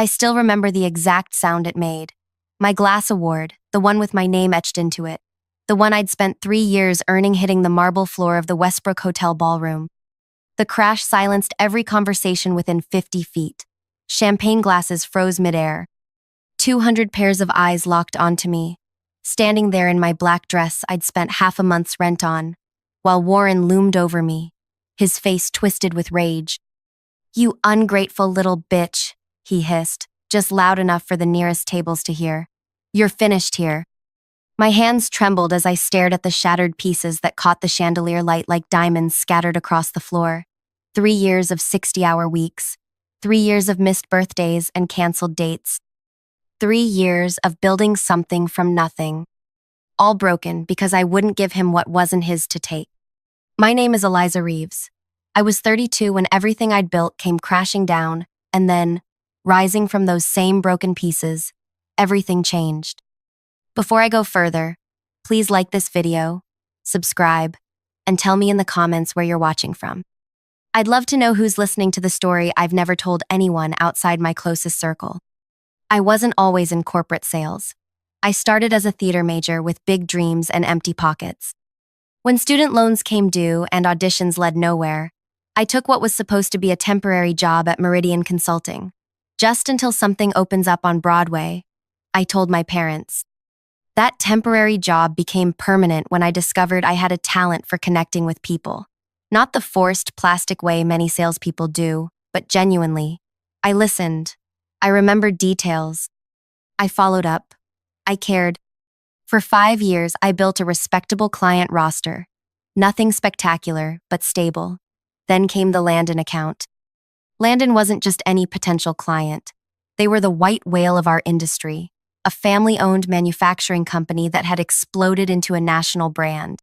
I still remember the exact sound it made. My glass award, the one with my name etched into it. The one I'd spent 3 years earning hitting the marble floor of the Westbrook Hotel ballroom. The crash silenced every conversation within 50 feet. Champagne glasses froze midair. 200 pairs of eyes locked onto me, standing there in my black dress I'd spent half a month's rent on, while Warren loomed over me, his face twisted with rage. "You ungrateful little bitch," he hissed, just loud enough for the nearest tables to hear. "You're finished here." My hands trembled as I stared at the shattered pieces that caught the chandelier light like diamonds scattered across the floor. 3 years of 60-hour weeks. 3 years of missed birthdays and canceled dates. 3 years of building something from nothing. All broken because I wouldn't give him what wasn't his to take. My name is Eliza Reeves. I was 32 when everything I'd built came crashing down, and then, rising from those same broken pieces, everything changed. Before I go further, please like this video, subscribe, and tell me in the comments where you're watching from. I'd love to know who's listening to the story I've never told anyone outside my closest circle. I wasn't always in corporate sales. I started as a theater major with big dreams and empty pockets. When student loans came due and auditions led nowhere, I took what was supposed to be a temporary job at Meridian Consulting. Just until something opens up on Broadway, I told my parents. That temporary job became permanent when I discovered I had a talent for connecting with people. Not the forced, plastic way many salespeople do, but genuinely. I listened. I remembered details. I followed up. I cared. For 5 years, I built a respectable client roster. Nothing spectacular, but stable. Then came the Landon account. Landon wasn't just any potential client. They were the white whale of our industry, a family-owned manufacturing company that had exploded into a national brand.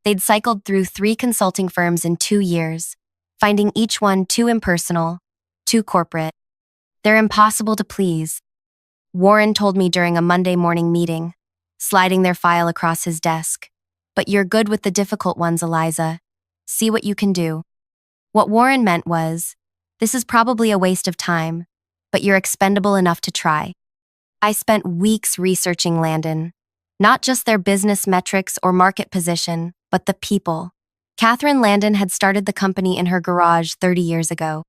They'd cycled through 3 consulting firms in 2 years, finding each one too impersonal, too corporate. They're impossible to please. Warren told me during a Monday morning meeting, sliding their file across his desk. "But you're good with the difficult ones, Eliza. See what you can do." What Warren meant was, "This is probably a waste of time, but you're expendable enough to try." I spent weeks researching Landon, not just their business metrics or market position, but the people. Catherine Landon had started the company in her garage 30 years ago.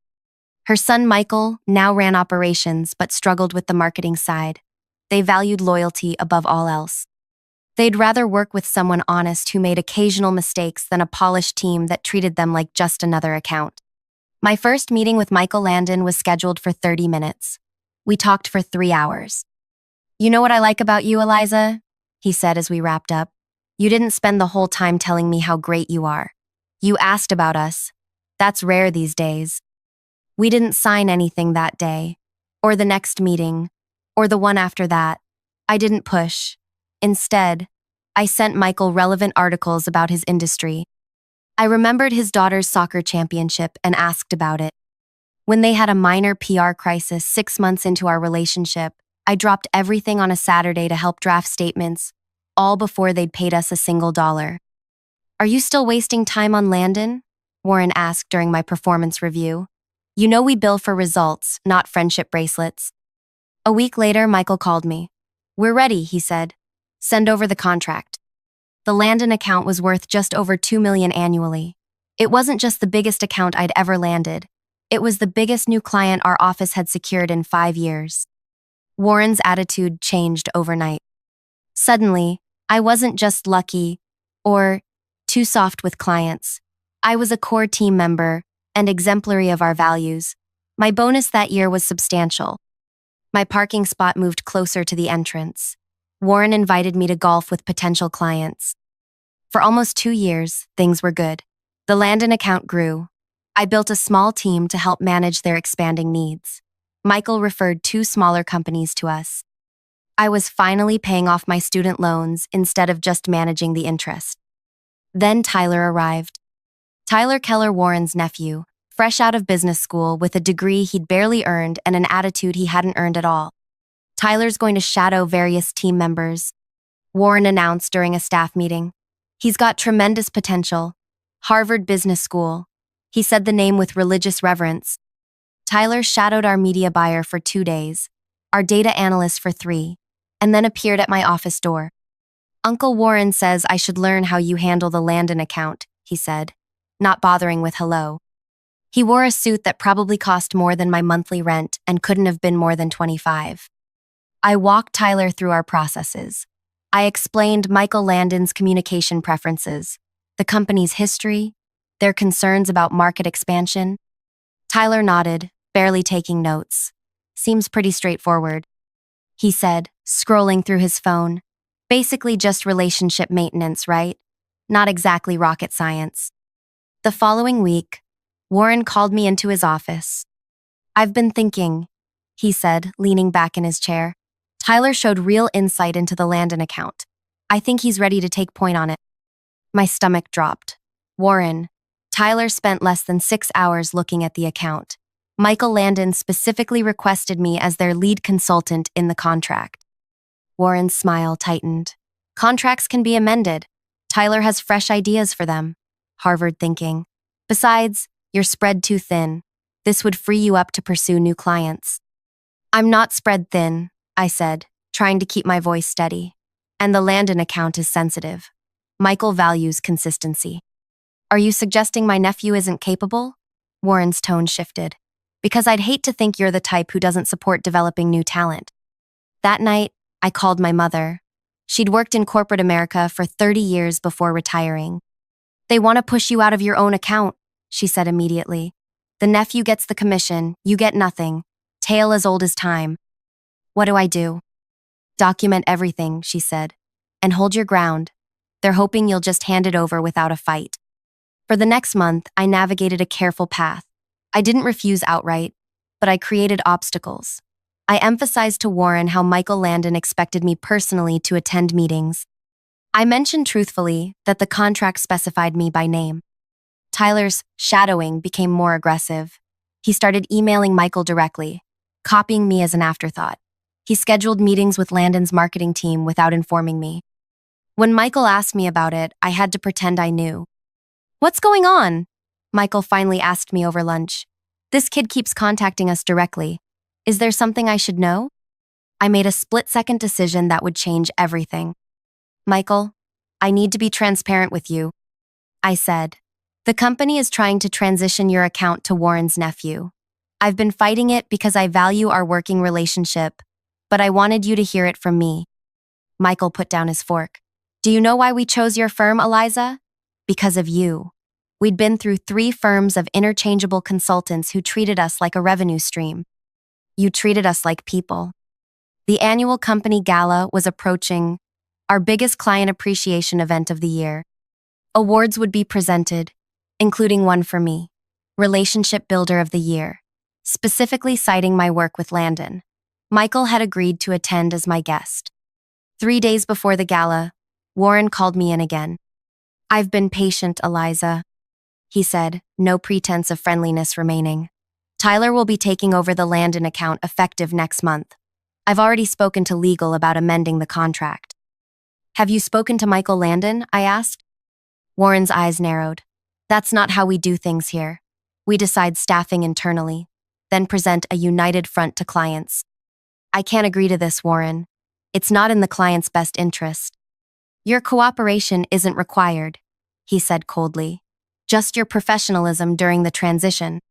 Her son Michael now ran operations but struggled with the marketing side. They valued loyalty above all else. They'd rather work with someone honest who made occasional mistakes than a polished team that treated them like just another account. My first meeting with Michael Landon was scheduled for 30 minutes. We talked for 3 hours. "You know what I like about you, Eliza?" he said as we wrapped up. "You didn't spend the whole time telling me how great you are. You asked about us. That's rare these days. We didn't sign anything that day, or the next meeting, or the one after that. I didn't push. Instead, I sent Michael relevant articles about his industry. I remembered his daughter's soccer championship and asked about it. When they had a minor PR crisis 6 months into our relationship, I dropped everything on a Saturday to help draft statements, all before they'd paid us a single dollar. "Are you still wasting time on Landon?" Warren asked during my performance review. "You know we bill for results, not friendship bracelets." A week later, Michael called me. "We're ready," he said. "Send over the contract." The Landon account was worth just over $2 million annually. It wasn't just the biggest account I'd ever landed. It was the biggest new client our office had secured in 5 years. Warren's attitude changed overnight. Suddenly, I wasn't just lucky or too soft with clients. I was a core team member and exemplary of our values. My bonus that year was substantial. My parking spot moved closer to the entrance. Warren invited me to golf with potential clients. For almost 2 years, things were good. The Landon account grew. I built a small team to help manage their expanding needs. Michael referred 2 smaller companies to us. I was finally paying off my student loans instead of just managing the interest. Then Tyler arrived. Tyler Keller, Warren's nephew, fresh out of business school with a degree he'd barely earned and an attitude he hadn't earned at all. "Tyler's going to shadow various team members," Warren announced during a staff meeting. "He's got tremendous potential. Harvard Business School." He said the name with religious reverence. Tyler shadowed our media buyer for 2 days, our data analyst for 3, and then appeared at my office door. Uncle Warren says I should learn how you handle the Landon account, he said, not bothering with hello. He wore a suit that probably cost more than my monthly rent and couldn't have been more than 25. I walked Tyler through our processes. I explained Michael Landon's communication preferences, the company's history, their concerns about market expansion. Tyler nodded, barely taking notes. Seems pretty straightforward, he said, scrolling through his phone. Basically just relationship maintenance, right? Not exactly rocket science. The following week, Warren called me into his office. I've been thinking, he said, leaning back in his chair. Tyler showed real insight into the Landon account. I think he's ready to take point on it. My stomach dropped. Warren. Tyler spent less than 6 hours looking at the account. Michael Landon specifically requested me as their lead consultant in the contract. Warren's smile tightened. Contracts can be amended. Tyler has fresh ideas for them. Harvard thinking. Besides, you're spread too thin. This would free you up to pursue new clients. I'm not spread thin, I said, trying to keep my voice steady. And the Landon account is sensitive. Michael values consistency. Are you suggesting my nephew isn't capable? Warren's tone shifted. Because I'd hate to think you're the type who doesn't support developing new talent. That night, I called my mother. She'd worked in corporate America for 30 years before retiring. They want to push you out of your own account, she said immediately. The nephew gets the commission, you get nothing. Tale as old as time. What do I do? Document everything, she said. And hold your ground. They're hoping you'll just hand it over without a fight. For the next month, I navigated a careful path. I didn't refuse outright, but I created obstacles. I emphasized to Warren how Michael Landon expected me personally to attend meetings. I mentioned truthfully that the contract specified me by name. Tyler's shadowing became more aggressive. He started emailing Michael directly, copying me as an afterthought. He scheduled meetings with Landon's marketing team without informing me. When Michael asked me about it, I had to pretend I knew. What's going on? Michael finally asked me over lunch. This kid keeps contacting us directly. Is there something I should know? I made a split-second decision that would change everything. Michael, I need to be transparent with you, I said. The company is trying to transition your account to Warren's nephew. I've been fighting it because I value our working relationship, but I wanted you to hear it from me. Michael put down his fork. Do you know why we chose your firm, Eliza? Because of you. We'd been through 3 firms of interchangeable consultants who treated us like a revenue stream. You treated us like people. The annual company gala was approaching, our biggest client appreciation event of the year. Awards would be presented, including one for me, Relationship Builder of the Year, specifically citing my work with Landon. Michael had agreed to attend as my guest. 3 days before the gala, Warren called me in again. I've been patient, Eliza, he said, no pretense of friendliness remaining. Tyler will be taking over the Landon account effective next month. I've already spoken to legal about amending the contract. Have you spoken to Michael Landon? I asked. Warren's eyes narrowed. That's not how we do things here. We decide staffing internally, then present a united front to clients. I can't agree to this, Warren. It's not in the client's best interest. Your cooperation isn't required, he said coldly. Just your professionalism during the transition.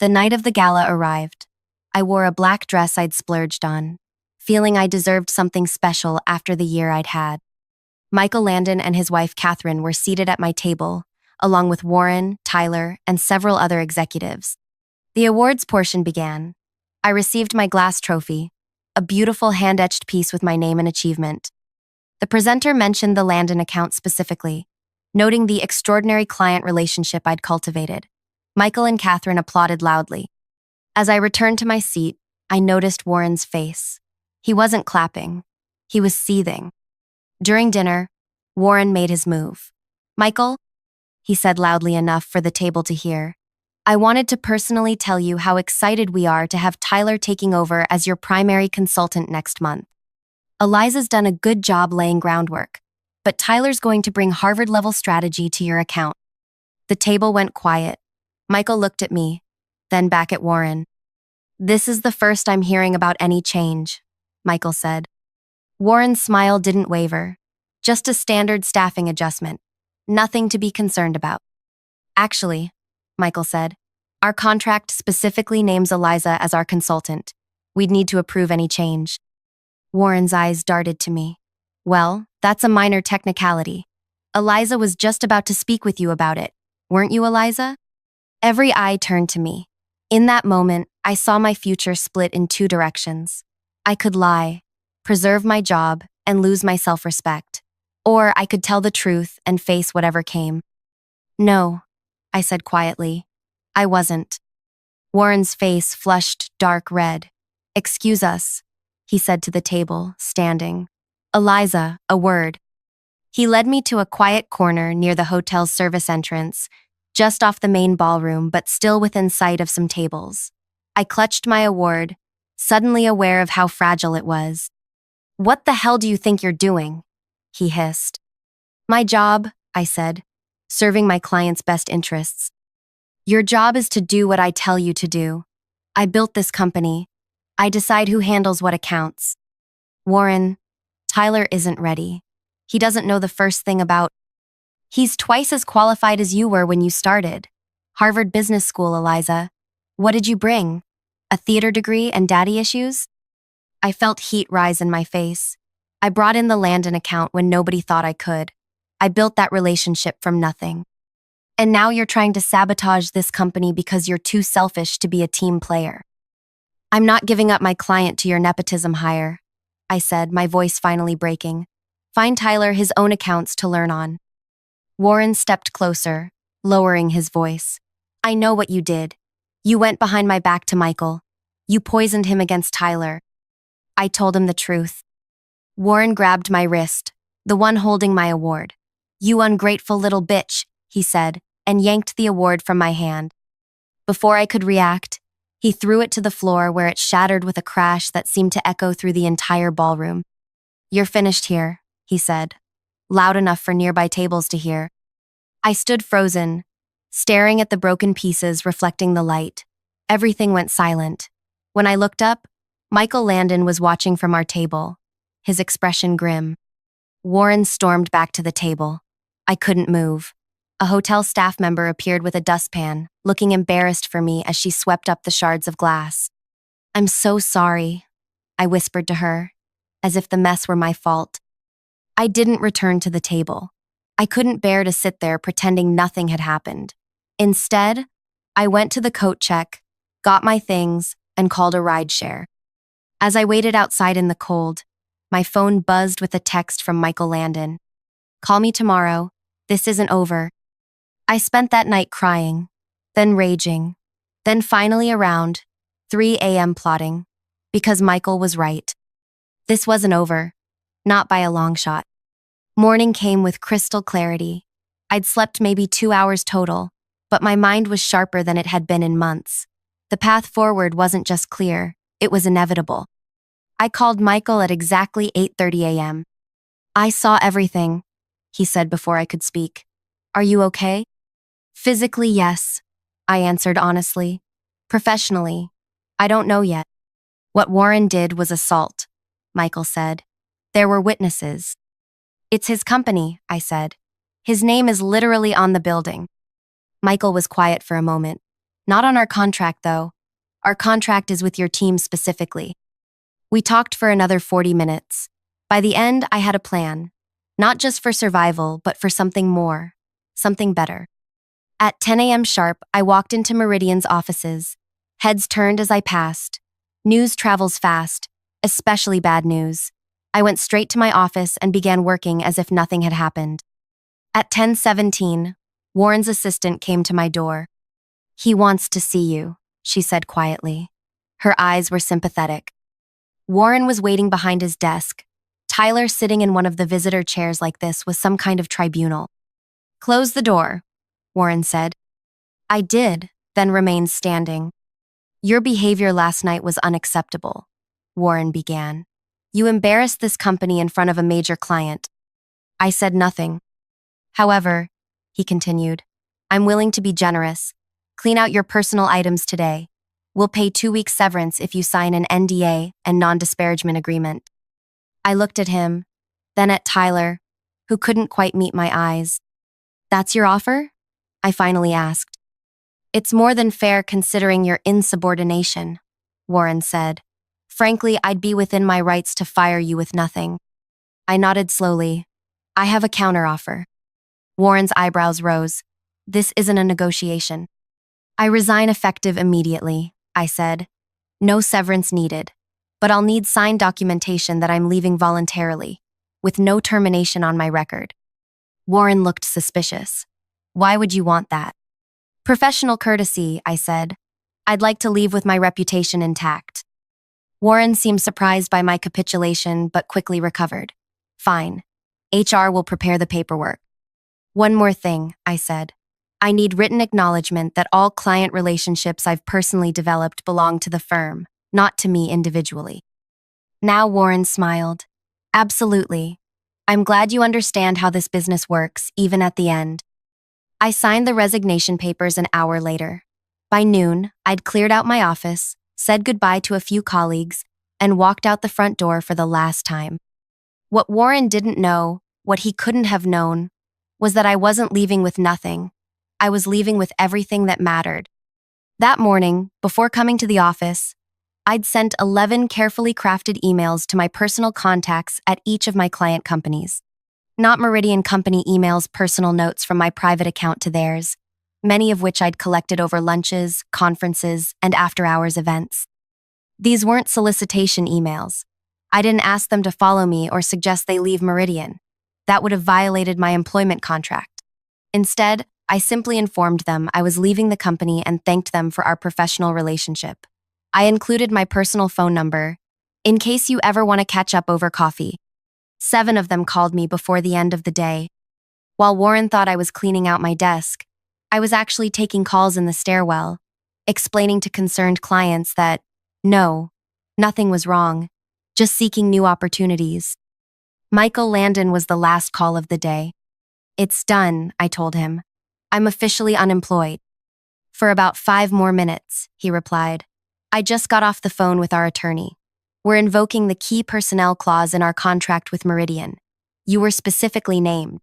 The night of the gala arrived. I wore a black dress I'd splurged on, feeling I deserved something special after the year I'd had. Michael Landon and his wife Catherine were seated at my table, along with Warren, Tyler, and several other executives. The awards portion began. I received my glass trophy, a beautiful hand-etched piece with my name and achievement. The presenter mentioned the Landon account specifically, noting the extraordinary client relationship I'd cultivated. Michael and Catherine applauded loudly. As I returned to my seat, I noticed Warren's face. He wasn't clapping. He was seething. During dinner, Warren made his move. Michael, he said loudly enough for the table to hear, I wanted to personally tell you how excited we are to have Tyler taking over as your primary consultant next month. Eliza's done a good job laying groundwork, but Tyler's going to bring Harvard-level strategy to your account. The table went quiet. Michael looked at me, then back at Warren. This is the first I'm hearing about any change, Michael said. Warren's smile didn't waver. Just a standard staffing adjustment. Nothing to be concerned about. Actually, Michael said, our contract specifically names Eliza as our consultant. We'd need to approve any change. Warren's eyes darted to me. Well, that's a minor technicality. Eliza was just about to speak with you about it. Weren't you, Eliza? Every eye turned to me. In that moment, I saw my future split in two directions. I could lie, preserve my job, and lose my self-respect. Or I could tell the truth and face whatever came. No, I said quietly. I wasn't. Warren's face flushed dark red. Excuse us, he said to the table, standing. Eliza, a word. He led me to a quiet corner near the hotel's service entrance, just off the main ballroom but still within sight of some tables. I clutched my award, suddenly aware of how fragile it was. What the hell do you think you're doing? He hissed. My job, I said, serving my client's best interests. Your job is to do what I tell you to do. I built this company. I decide who handles what accounts. Warren, Tyler isn't ready. He doesn't know the first thing about. He's twice as qualified as you were when you started. Harvard Business School, Eliza. What did you bring? A theater degree and daddy issues? I felt heat rise in my face. I brought in the Landon account when nobody thought I could. I built that relationship from nothing. And now you're trying to sabotage this company because you're too selfish to be a team player. I'm not giving up my client to your nepotism hire, I said, my voice finally breaking. Find Tyler his own accounts to learn on. Warren stepped closer, lowering his voice. I know what you did. You went behind my back to Michael. You poisoned him against Tyler. I told him the truth. Warren grabbed my wrist, the one holding my award. You ungrateful little bitch, he said, and yanked the award from my hand. Before I could react, he threw it to the floor where it shattered with a crash that seemed to echo through the entire ballroom. You're finished here, he said, loud enough for nearby tables to hear. I stood frozen, staring at the broken pieces reflecting the light. Everything went silent. When I looked up, Michael Landon was watching from our table, his expression grim. Warren stormed back to the table. I couldn't move. A hotel staff member appeared with a dustpan, looking embarrassed for me as she swept up the shards of glass. I'm so sorry, I whispered to her, as if the mess were my fault. I didn't return to the table. I couldn't bear to sit there pretending nothing had happened. Instead, I went to the coat check, got my things, and called a rideshare. As I waited outside in the cold, my phone buzzed with a text from Michael Landon. Call me tomorrow. This isn't over. I spent that night crying, then raging, then finally around 3 a.m. plotting, because Michael was right. This wasn't over, not by a long shot. Morning came with crystal clarity. I'd slept maybe 2 hours total, but my mind was sharper than it had been in months. The path forward wasn't just clear, it was inevitable. I called Michael at exactly 8:30 a.m. I saw everything, he said before I could speak. Are you okay? Physically, yes, I answered honestly. Professionally, I don't know yet. What Warren did was assault, Michael said. There were witnesses. It's his company, I said. His name is literally on the building. Michael was quiet for a moment. Not on our contract, though. Our contract is with your team specifically. We talked for another 40 minutes. By the end, I had a plan. Not just for survival, but for something more. Something better. At 10 a.m. sharp, I walked into Meridian's offices. Heads turned as I passed. News travels fast, especially bad news. I went straight to my office and began working as if nothing had happened. At 10:17, Warren's assistant came to my door. He wants to see you, she said quietly. Her eyes were sympathetic. Warren was waiting behind his desk. Tyler sitting in one of the visitor chairs like this was some kind of tribunal. Close the door, Warren said. I did, then remained standing. Your behavior last night was unacceptable, Warren began. You embarrassed this company in front of a major client. I said nothing. However, he continued, I'm willing to be generous. Clean out your personal items today. We'll pay 2 weeks severance if you sign an NDA and non-disparagement agreement. I looked at him, then at Tyler, who couldn't quite meet my eyes. That's your offer? I finally asked. It's more than fair considering your insubordination, Warren said. Frankly, I'd be within my rights to fire you with nothing. I nodded slowly. I have a counteroffer. Warren's eyebrows rose. This isn't a negotiation. I resign effective immediately, I said. No severance needed. But I'll need signed documentation that I'm leaving voluntarily, with no termination on my record. Warren looked suspicious. Why would you want that? Professional courtesy, I said. I'd like to leave with my reputation intact. Warren seemed surprised by my capitulation, but quickly recovered. Fine. HR will prepare the paperwork. One more thing, I said. I need written acknowledgement that all client relationships I've personally developed belong to the firm, not to me individually. Now Warren smiled. Absolutely. I'm glad you understand how this business works, even at the end. I signed the resignation papers an hour later. By noon, I'd cleared out my office, said goodbye to a few colleagues, and walked out the front door for the last time. What Warren didn't know, what he couldn't have known, was that I wasn't leaving with nothing. I was leaving with everything that mattered. That morning, before coming to the office, I'd sent 11 carefully crafted emails to my personal contacts at each of my client companies. Not Meridian Company emails, personal notes from my private account to theirs, many of which I'd collected over lunches, conferences, and after-hours events. These weren't solicitation emails. I didn't ask them to follow me or suggest they leave Meridian. That would have violated my employment contract. Instead, I simply informed them I was leaving the company and thanked them for our professional relationship. I included my personal phone number, in case you ever want to catch up over coffee. 7 of them called me before the end of the day. While Warren thought I was cleaning out my desk, I was actually taking calls in the stairwell, explaining to concerned clients that, no, nothing was wrong, just seeking new opportunities. Michael Landon was the last call of the day. It's done, I told him. I'm officially unemployed. For about 5 more minutes, he replied. I just got off the phone with our attorney. We're invoking the key personnel clause in our contract with Meridian. You were specifically named.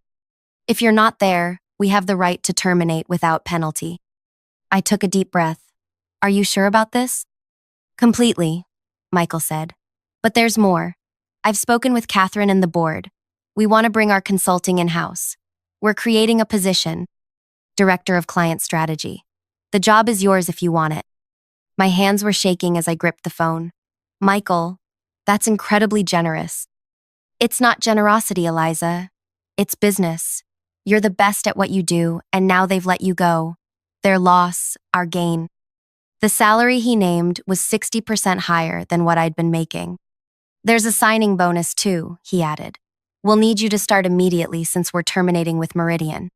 If you're not there, we have the right to terminate without penalty. I took a deep breath. Are you sure about this? Completely, Michael said. But there's more. I've spoken with Catherine and the board. We want to bring our consulting in-house. We're creating a position, Director of Client Strategy. The job is yours if you want it. My hands were shaking as I gripped the phone. Michael, that's incredibly generous. It's not generosity, Eliza. It's business. You're the best at what you do, and now they've let you go. Their loss, our gain. The salary he named was 60% higher than what I'd been making. There's a signing bonus too, he added. We'll need you to start immediately since we're terminating with Meridian.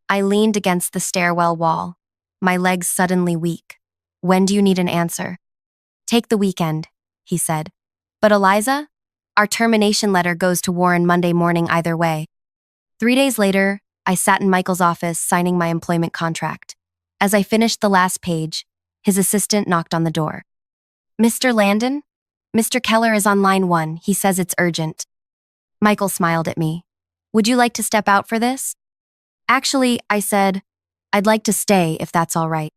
I leaned against the stairwell wall, my legs suddenly weak. When do you need an answer? Take the weekend, he said. But Eliza, our termination letter goes to Warren Monday morning either way. 3 days later, I sat in Michael's office signing my employment contract. As I finished the last page, his assistant knocked on the door. Mr. Landon? Mr. Keller is on line 1. He says it's urgent. Michael smiled at me. Would you like to step out for this? Actually, I said, I'd like to stay if that's all right.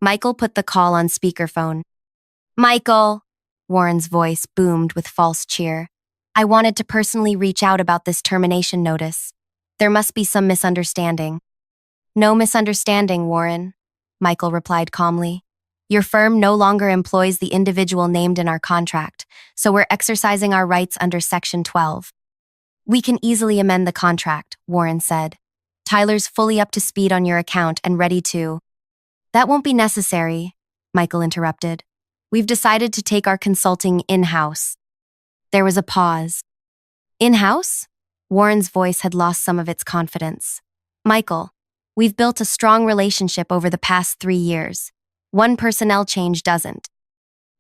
Michael put the call on speakerphone. Michael, Warren's voice boomed with false cheer. I wanted to personally reach out about this termination notice. There must be some misunderstanding. No misunderstanding, Warren, Michael replied calmly. Your firm no longer employs the individual named in our contract, so we're exercising our rights under Section 12. We can easily amend the contract, Warren said. Tyler's fully up to speed on your account and ready to. That won't be necessary, Michael interrupted. We've decided to take our consulting in-house. There was a pause. In-house? Warren's voice had lost some of its confidence. Michael, we've built a strong relationship over the past 3 years. One personnel change doesn't.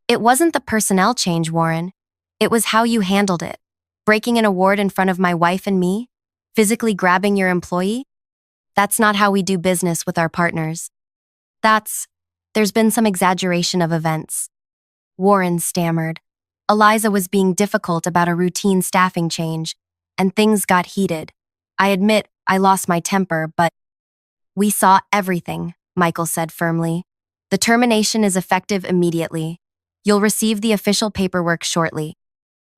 It wasn't the personnel change, Warren. It was how you handled it. Breaking an award in front of my wife and me? Physically grabbing your employee? That's not how we do business with our partners. That's, There's been some exaggeration of events. Warren stammered. Eliza was being difficult about a routine staffing change, and things got heated. I admit I lost my temper, but we saw everything, Michael said firmly. The termination is effective immediately. You'll receive the official paperwork shortly.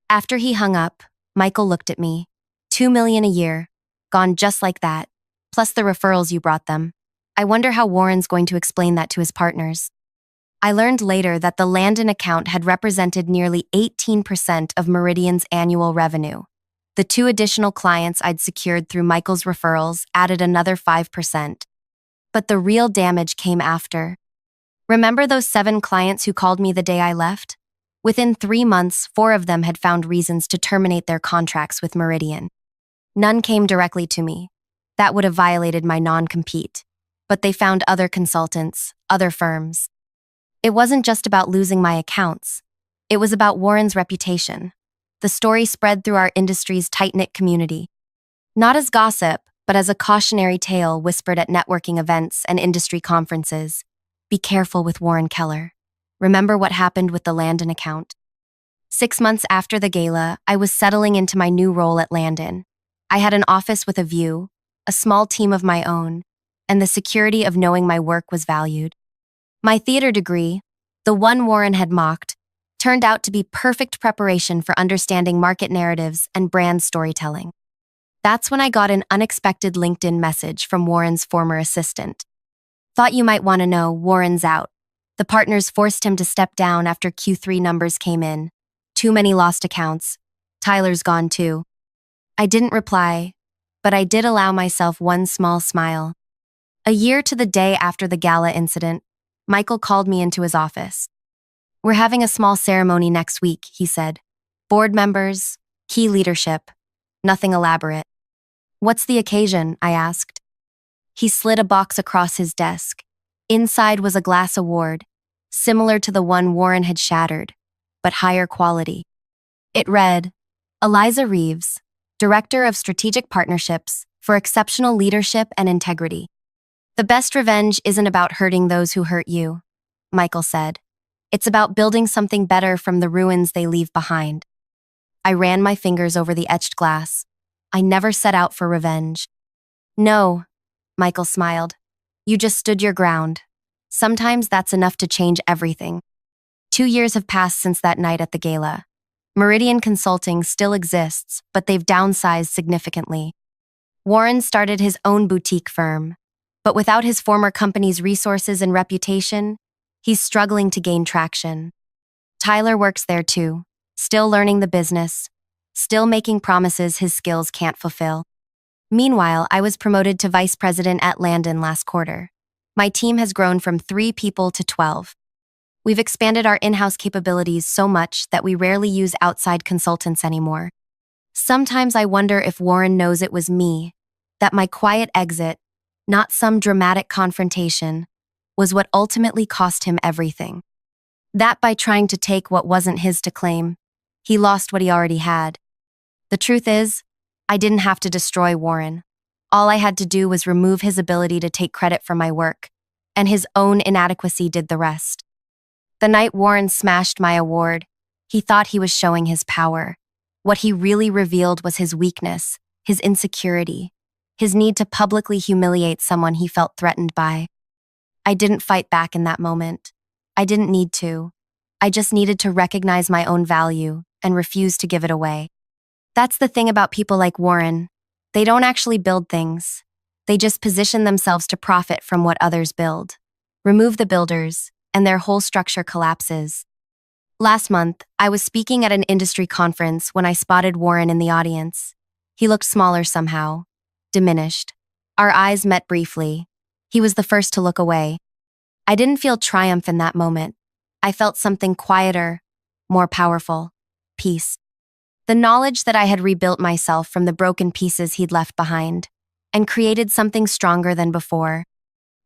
After he hung up, Michael looked at me. $2 million a year. Gone just like that. Plus the referrals you brought them. I wonder how Warren's going to explain that to his partners. I learned later that the Landon account had represented nearly 18% of Meridian's annual revenue. The 2 additional clients I'd secured through Michael's referrals added another 5%. But the real damage came after. Remember those 7 clients who called me the day I left? Within 3 months, 4 of them had found reasons to terminate their contracts with Meridian. None came directly to me. That would have violated my non-compete. But they found other consultants, other firms. It wasn't just about losing my accounts. It was about Warren's reputation. The story spread through our industry's tight-knit community. Not as gossip, but as a cautionary tale whispered at networking events and industry conferences. Be careful with Warren Keller. Remember what happened with the Landon account. 6 months after the gala, I was settling into my new role at Landon. I had an office with a view, a small team of my own, and the security of knowing my work was valued. My theater degree, the one Warren had mocked, turned out to be perfect preparation for understanding market narratives and brand storytelling. That's when I got an unexpected LinkedIn message from Warren's former assistant. Thought you might want to know, Warren's out. The partners forced him to step down after Q3 numbers came in. Too many lost accounts. Tyler's gone too. I didn't reply, but I did allow myself one small smile. A year to the day after the gala incident, Michael called me into his office. We're having a small ceremony next week, he said. Board members, key leadership, nothing elaborate. What's the occasion? I asked. He slid a box across his desk. Inside was a glass award, similar to the one Warren had shattered, but higher quality. It read, Eliza Reeves, Director of Strategic Partnerships, for exceptional leadership and integrity. The best revenge isn't about hurting those who hurt you, Michael said. It's about building something better from the ruins they leave behind. I ran my fingers over the etched glass. I never set out for revenge. No, Michael smiled. You just stood your ground. Sometimes that's enough to change everything. 2 years have passed since that night at the gala. Meridian Consulting still exists, but they've downsized significantly. Warren started his own boutique firm, but without his former company's resources and reputation, he's struggling to gain traction. Tyler works there too, still learning the business, still making promises his skills can't fulfill. Meanwhile, I was promoted to vice president at Landon last quarter. My team has grown from 3 people to 12. We've expanded our in-house capabilities so much that we rarely use outside consultants anymore. Sometimes I wonder if Warren knows it was me, that my quiet exit, not some dramatic confrontation, was what ultimately cost him everything. That by trying to take what wasn't his to claim, he lost what he already had. The truth is, I didn't have to destroy Warren. All I had to do was remove his ability to take credit for my work, and his own inadequacy did the rest. The night Warren smashed my award, he thought he was showing his power. What he really revealed was his weakness, his insecurity, his need to publicly humiliate someone he felt threatened by. I didn't fight back in that moment. I didn't need to. I just needed to recognize my own value and refuse to give it away. That's the thing about people like Warren. They don't actually build things. They just position themselves to profit from what others build. Remove the builders, and their whole structure collapses. Last month, I was speaking at an industry conference when I spotted Warren in the audience. He looked smaller somehow, diminished. Our eyes met briefly. He was the first to look away. I didn't feel triumph in that moment. I felt something quieter, more powerful, peace. The knowledge that I had rebuilt myself from the broken pieces he'd left behind, and created something stronger than before.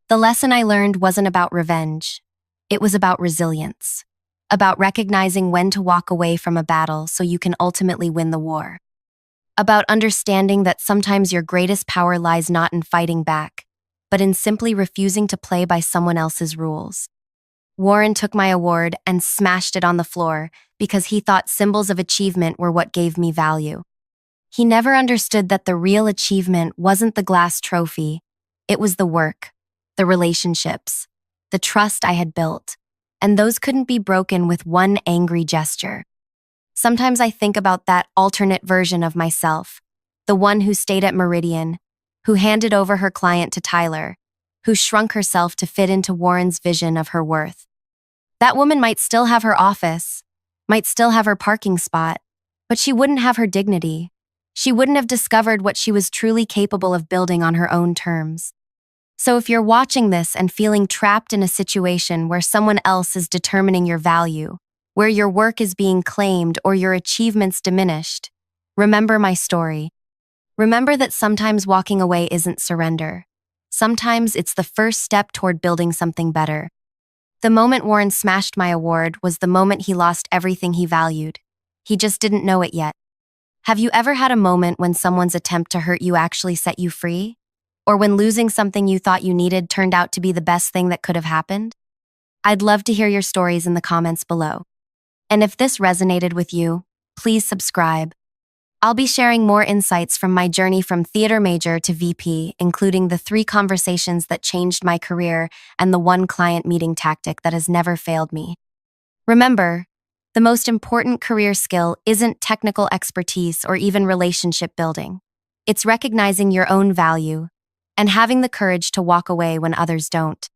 The lesson I learned wasn't about revenge. It was about resilience, about recognizing when to walk away from a battle so you can ultimately win the war. About understanding that sometimes your greatest power lies not in fighting back, but in simply refusing to play by someone else's rules. Warren took my award and smashed it on the floor because he thought symbols of achievement were what gave me value. He never understood that the real achievement wasn't the glass trophy, it was the work, the relationships, the trust I had built, and those couldn't be broken with one angry gesture. Sometimes I think about that alternate version of myself, the one who stayed at Meridian, who handed over her client to Tyler, who shrunk herself to fit into Warren's vision of her worth. That woman might still have her office, might still have her parking spot, but she wouldn't have her dignity. She wouldn't have discovered what she was truly capable of building on her own terms. So if you're watching this and feeling trapped in a situation where someone else is determining your value, where your work is being claimed or your achievements diminished, remember my story. Remember that sometimes walking away isn't surrender. Sometimes it's the first step toward building something better. The moment Warren smashed my award was the moment he lost everything he valued. He just didn't know it yet. Have you ever had a moment when someone's attempt to hurt you actually set you free? Or when losing something you thought you needed turned out to be the best thing that could have happened? I'd love to hear your stories in the comments below. And if this resonated with you, please subscribe. I'll be sharing more insights from my journey from theater major to VP, including the 3 conversations that changed my career and the 1 client meeting tactic that has never failed me. Remember, the most important career skill isn't technical expertise or even relationship building. It's recognizing your own value and having the courage to walk away when others don't.